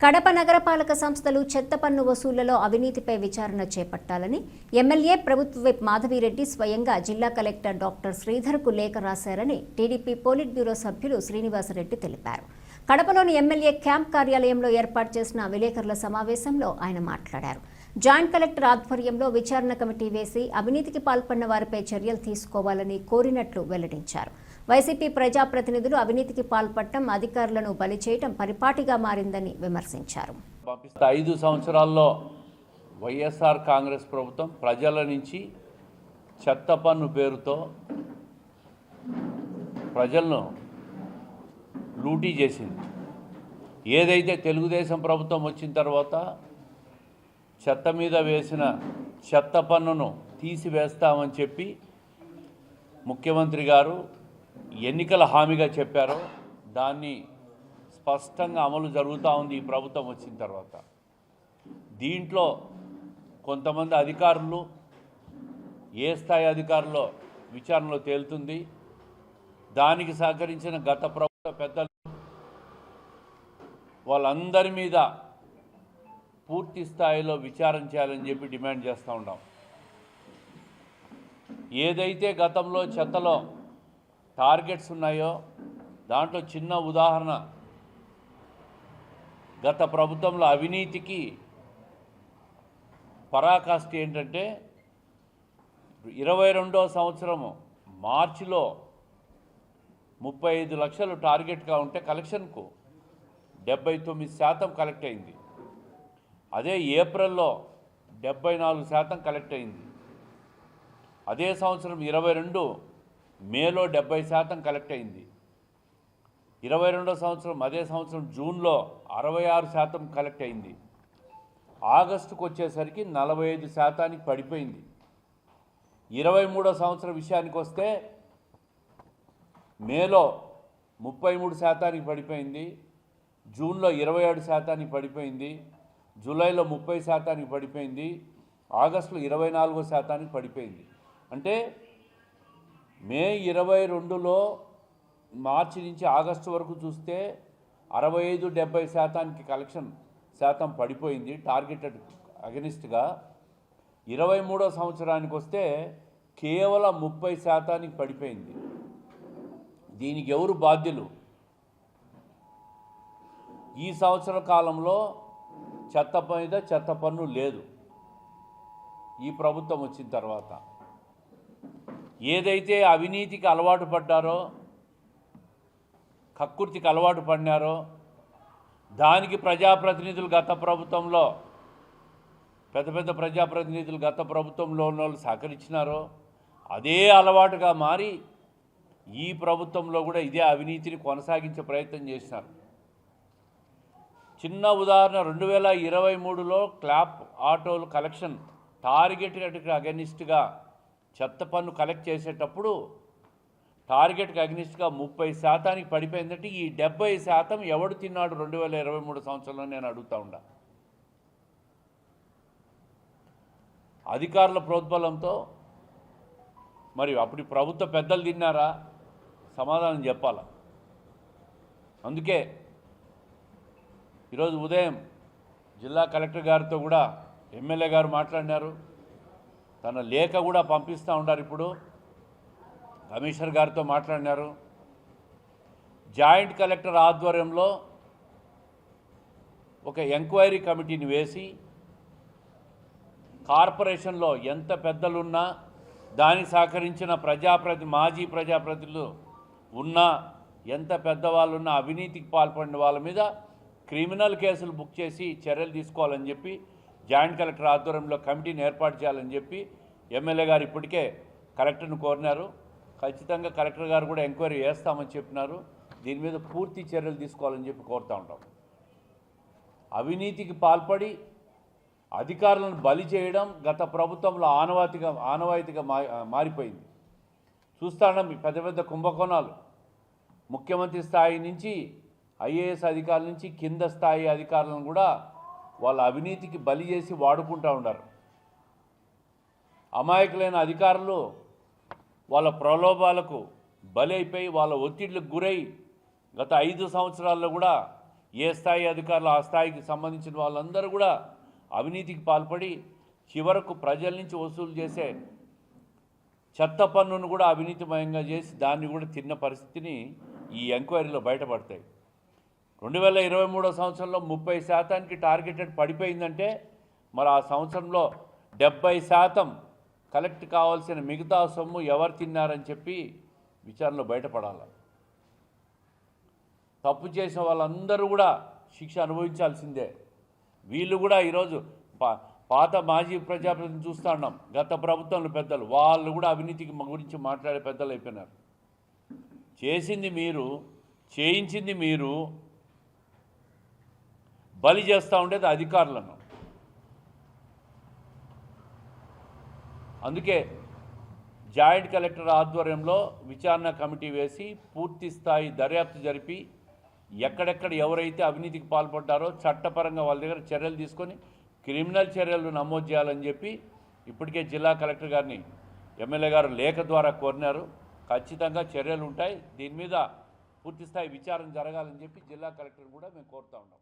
కడప నగరపాలక సంస్థలు చెత్త పన్ను వసూళ్లలో అవినీతిపై విచారణ చేపట్టాలని ఎమ్మెల్యే ప్రభుత్వ విప్ మాధవిరెడ్డి స్వయంగా జిల్లా కలెక్టర్ డాక్టర్ శ్రీధర్కు లేఖ రాశారని టీడీపీ పోలిట్ బ్యూరో సభ్యులు శ్రీనివాసరెడ్డి తెలిపారు. కడపలోని ఎమ్మెల్యే క్యాంప్ కార్యాలయంలో ఏర్పాటు చేసిన విలేకరుల సమావేశంలో ఆయన మాట్లాడారు. జాయింట్ కలెక్టర్ ఆధ్వర్యంలో విచారణ కమిటీ వేసి అవినీతికి పాల్పడిన వారిపై చర్యలు తీసుకోవాలని కోరినట్లు వెల్లడించారు. వైసీపీ ప్రజాప్రతినిధులు అవినీతికి పాల్పడటం, అధికారులను బలి చేయడం పరిపాటిగా మారిందని విమర్శించారు. 5 సంవత్సరాల్లో వైఎస్ఆర్ కాంగ్రెస్ ప్రభుత్వం ప్రజల నుంచి చెత్త పన్ను పేరుతో ప్రజలను లూటీ చేసింది. ఏదైతే తెలుగుదేశం ప్రభుత్వం వచ్చిన తర్వాత చెత్త మీద వేసిన చెత్త పన్నును తీసివేస్తామని చెప్పి ముఖ్యమంత్రి గారు ఎన్నికల హామీగా చెప్పారో దాన్ని స్పష్టంగా అమలు జరుగుతూ ఉంది ఈ ప్రభుత్వం వచ్చిన తర్వాత. దీంట్లో కొంతమంది అధికారులు ఏ స్థాయి అధికారులో విచారణలో తేలుతుంది. దానికి సహకరించిన గత ప్రభుత్వ పెద్దలు వాళ్ళందరి మీద పూర్తి స్థాయిలో విచారణ చేయాలని చెప్పి డిమాండ్ చేస్తూ ఉన్నాం. ఏదైతే గతంలో చెత్తలో టార్గెట్స్ ఉన్నాయో దాంట్లో చిన్న ఉదాహరణ, గత ప్రభుత్వంలో అవినీతికి పరాకాష్ఠ ఏంటంటే 22వ సంవత్సరము మార్చిలో 35 లక్షలు టార్గెట్గా ఉంటే కలెక్షన్కు 79% కలెక్ట్ అయింది. అదే ఏప్రిల్లో 74% కలెక్ట్ అయింది. అదే సంవత్సరం 22 మేలో 70% కలెక్ట్ అయింది. 22వ సంవత్సరం అదే సంవత్సరం జూన్లో 66% కలెక్ట్ అయింది. ఆగస్టుకు వచ్చేసరికి 45% పడిపోయింది. 23వ సంవత్సరం విషయానికి వస్తే మేలో 33% పడిపోయింది, జూన్లో 27% పడిపోయింది, జూలైలో 30% పడిపోయింది, ఆగస్టులో 24% పడిపోయింది. అంటే మే 22లో మార్చి నుంచి ఆగస్టు వరకు చూస్తే 65-70% కలెక్షన్ శాతం పడిపోయింది టార్గెటెడ్ అగెనిస్ట్గా. 23వ సంవత్సరానికి వస్తే కేవలం 30% పడిపోయింది. దీనికి ఎవరు బాధ్యులు? ఈ సంవత్సర కాలంలో చెత్త మీద చెత్త పన్ను లేదు. ఈ ప్రభుత్వం వచ్చిన తర్వాత ఏదైతే అవినీతికి అలవాటు పడ్డారో, కక్కుర్తికి అలవాటు పడినారో దానికి ప్రజాప్రతినిధులు గత ప్రభుత్వంలో పెద్ద ప్రజాప్రతినిధులు గత ప్రభుత్వంలో ఉన్న వాళ్ళు సహకరించినారో అదే అలవాటుగా మారి ఈ ప్రభుత్వంలో కూడా ఇదే అవినీతిని కొనసాగించే ప్రయత్నం చేసినారు. చిన్న ఉదాహరణ, 2023లో క్లాప్ ఆటోలు కలెక్షన్ టార్గెట్కి అగెనిస్ట్గా చెత్త పన్ను కలెక్ట్ చేసేటప్పుడు టార్గెట్కి అగెనిస్ట్గా 30% పడిపోయిందంటే ఈ 70% ఎవడు తిన్నాడు 2023 సంవత్సరంలో నేను అడుగుతా ఉన్నా. అధికారుల ప్రోద్బలంతో మరి అప్పుడు ప్రభుత్వ పెద్దలు తిన్నారా? సమాధానం చెప్పాలా. అందుకే ఈరోజు ఉదయం జిల్లా కలెక్టర్ గారితో కూడా ఎమ్మెల్యే గారు మాట్లాడినారు. తన లేఖ కూడా పంపిస్తూ ఉన్నారు. ఇప్పుడు కమిషనర్ గారితో మాట్లాడినారు. జాయింట్ కలెక్టర్ ఆధ్వర్యంలో ఒక ఎంక్వైరీ కమిటీని వేసి కార్పొరేషన్లో ఎంత పెద్దలున్నా దానికి సహకరించిన మాజీ ప్రజాప్రతినిధులు ఉన్నా, ఎంత పెద్దవాళ్ళున్నా అవినీతికి పాల్పడిన వాళ్ళ మీద క్రిమినల్ కేసులు బుక్ చేసి చర్యలు తీసుకోవాలని చెప్పి జాయింట్ కలెక్టర్ ఆధ్వర్యంలో కమిటీని ఏర్పాటు చేయాలని చెప్పి ఎమ్మెల్యే గారు ఇప్పటికే కలెక్టర్ను కోరినారు. ఖచ్చితంగా కలెక్టర్ గారు కూడా ఎంక్వైరీ చేస్తామని చెప్పినారు. దీని మీద పూర్తి చర్యలు తీసుకోవాలని చెప్పి కోరుతూ ఉంటాం. అవినీతికి పాల్పడి అధికారులను బలి చేయడం గత ప్రభుత్వంలో ఆనవాయితీగా మారిపోయింది. చూస్తాం పెద్ద కుంభకోణాలు ముఖ్యమంత్రి స్థాయి నుంచి ఐఏఎస్ అధికారుల నుంచి కింద స్థాయి అధికారులను కూడా వాళ్ళ అవినీతికి బలి చేసి వాడుకుంటూ ఉన్నారు. అమాయకులైన అధికారులు వాళ్ళ ప్రలోభాలకు బలి అయిపోయి వాళ్ళ ఒత్తిళ్లకు గురై గత 5 సంవత్సరాల్లో కూడా ఏ స్థాయి అధికారులు ఆ స్థాయికి సంబంధించిన వాళ్ళందరూ కూడా అవినీతికి పాల్పడి చివరకు ప్రజల నుంచి వసూలు చేసే చెత్త పన్నును కూడా అవినీతిమయంగా చేసి దాన్ని కూడా తిన్న పరిస్థితిని ఈ ఎంక్వైరీలో బయటపడతాయి. 2023 సంవత్సరంలో 30% టార్గెటెడ్ పడిపోయిందంటే మరి ఆ సంవత్సరంలో 70% కలెక్ట్ కావాల్సిన మిగతా సొమ్ము ఎవరు తిన్నారని చెప్పి విచారణలో బయటపడాలి. తప్పు చేసిన వాళ్ళందరూ కూడా శిక్ష అనుభవించాల్సిందే. వీళ్ళు కూడా ఈరోజు పాత మాజీ ప్రజాప్రతినిధులు చూస్తూ ఉన్నాం, గత ప్రభుత్వంలో పెద్దలు వాళ్ళు కూడా అవినీతికి గురించి మాట్లాడే పెద్దలు అయిపోయినారు. చేసింది మీరు, చేయించింది మీరు, బలి చేస్తూ ఉండేది అధికారులను. అందుకే జాయింట్ కలెక్టర్ ఆధ్వర్యంలో విచారణ కమిటీ వేసి పూర్తి స్థాయి దర్యాప్తు జరిపి ఎక్కడెక్కడ ఎవరైతే అవినీతికి పాల్పడ్డారో చట్టపరంగా వాళ్ళ దగ్గర చర్యలు తీసుకొని క్రిమినల్ చర్యలు నమోదు చేయాలని చెప్పి ఇప్పటికే జిల్లా కలెక్టర్ గారిని ఎమ్మెల్యే గారు లేఖ ద్వారా కోరినారు. ఖచ్చితంగా చర్యలు ఉంటాయి. దీని మీద పూర్తిస్థాయి విచారణ జరగాలని చెప్పి జిల్లా కలెక్టర్ కూడా మేము కోరుతా ఉన్నాం.